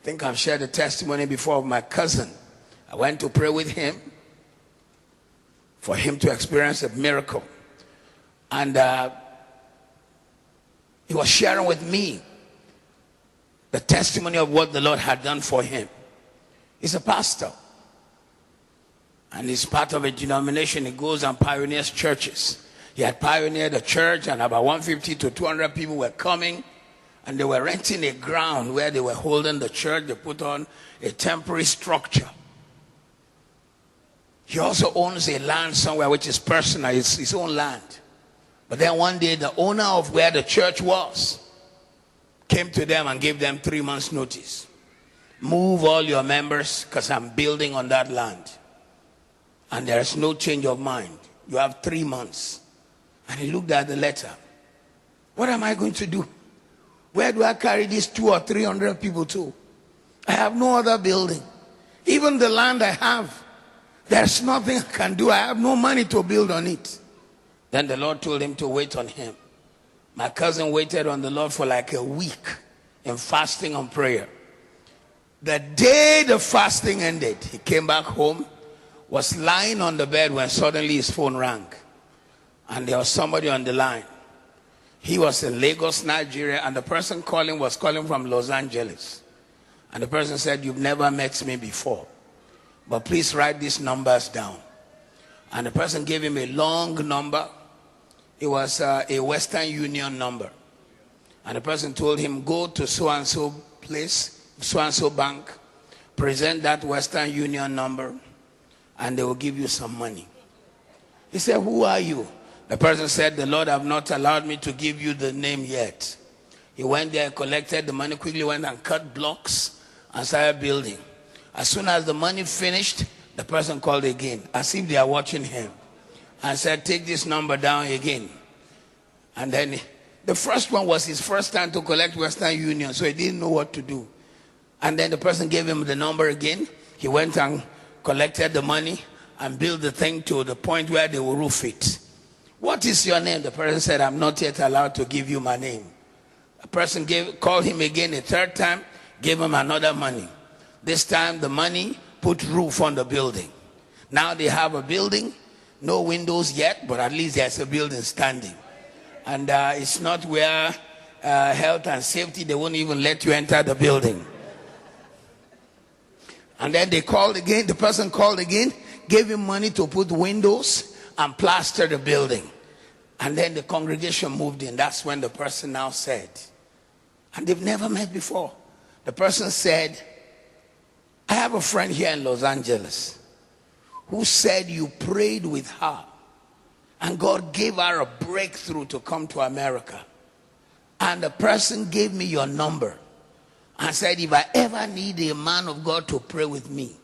think I've shared a testimony before of my cousin. I went to pray with him for him to experience a miracle. And he was sharing with me the testimony of what the Lord had done for him. He's a pastor. And he's part of a denomination. He goes and pioneers churches. He had pioneered a church, and about 150 to 200 people were coming. And they were renting a ground where they were holding the church. They put on a temporary structure. He also owns a land somewhere which is personal. It's his own land. But then one day the owner of where the church was came to them and gave them 3 months notice. Move all your members because I'm building on that land. And there is no change of mind. You have 3 months. And he looked at the letter. What am I going to do? Where do I carry these 200 or 300 people to? I have no other building. Even the land I have, there's nothing I can do. I have no money to build on it. Then the Lord told him to wait on him. My cousin waited on the Lord for like a week in fasting and prayer. The day the fasting ended, he came back home, was lying on the bed when suddenly his phone rang. And there was somebody on the line. He was in Lagos, Nigeria, and the person calling was calling from Los Angeles. And the person said, "You've never met me before, but please write these numbers down." And the person gave him a long number. It was a Western Union number. And the person told him, "Go to so-and-so place, so-and-so bank, present that Western Union number, and they will give you some money." He said, "Who are you?" The person said, "The Lord have not allowed me to give you the name yet." He went there, collected the money, quickly went and cut blocks and started building. As soon as the money finished, the person called again, as if they are watching him, and said, "Take this number down again." And then the first one was his first time to collect Western Union, so he didn't know what to do. And then the person gave him the number again. He went and collected the money and built the thing to the point where they will roof it. "What is your name?" The person said, "I'm not yet allowed to give you my name." The person called him again a third time, gave him another money. This time the money put roof on the building. Now they have a building, no windows yet, but at least there's a building standing. And it's not where health and safety, they won't even let you enter the building. And then they called again, the person called again, gave him money to put windows and plaster the building. And then the congregation moved in. That's when the person now said, and they've never met before. The person said, "I have a friend here in Los Angeles who said you prayed with her and God gave her a breakthrough to come to America. And the person gave me your number and said, if I ever need a man of God to pray with me,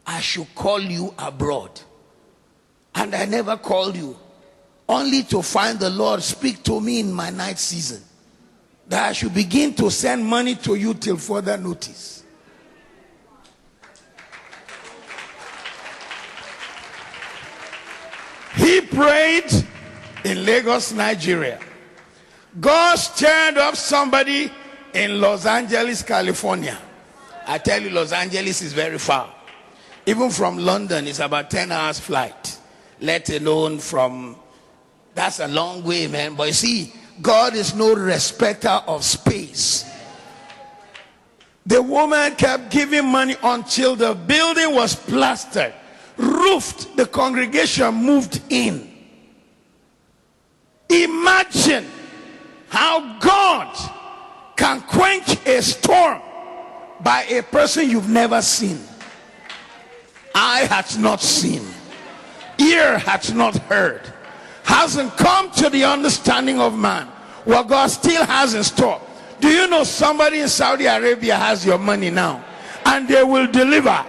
I should call you abroad. And I never called you, only to find the Lord speak to me in my night season, that I should begin to send money to you till further notice." He prayed in Lagos, Nigeria. God stirred up somebody in Los Angeles, California. I tell you, Los Angeles is very far. Even from London, it's about 10 hours flight. Let alone from, that's a long way, man. But you see, God is no respecter of space. The woman kept giving money until the building was plastered, roofed. The congregation moved in. Imagine how God can quench a storm by a person you've never seen. Eye hath not seen, ear hath not heard, hasn't come to the understanding of man what God still has in store. Do you know somebody in Saudi Arabia has your money now and they will deliver?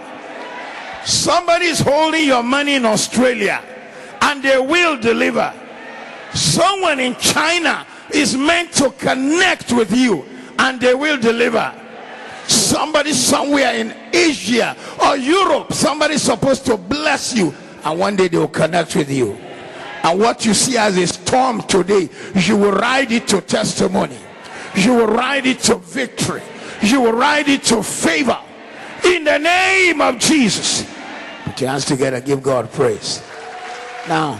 Somebody is holding your money in Australia and they will deliver. Someone in China is meant to connect with you and they will deliver. Somebody somewhere in Asia or Europe, somebody's supposed to bless you and one day they will connect with you. And what you see as a storm today, you will ride it to testimony. You will ride it to victory. you will ride it to favor in the name of Jesus. Put your hands together, give God praise. Now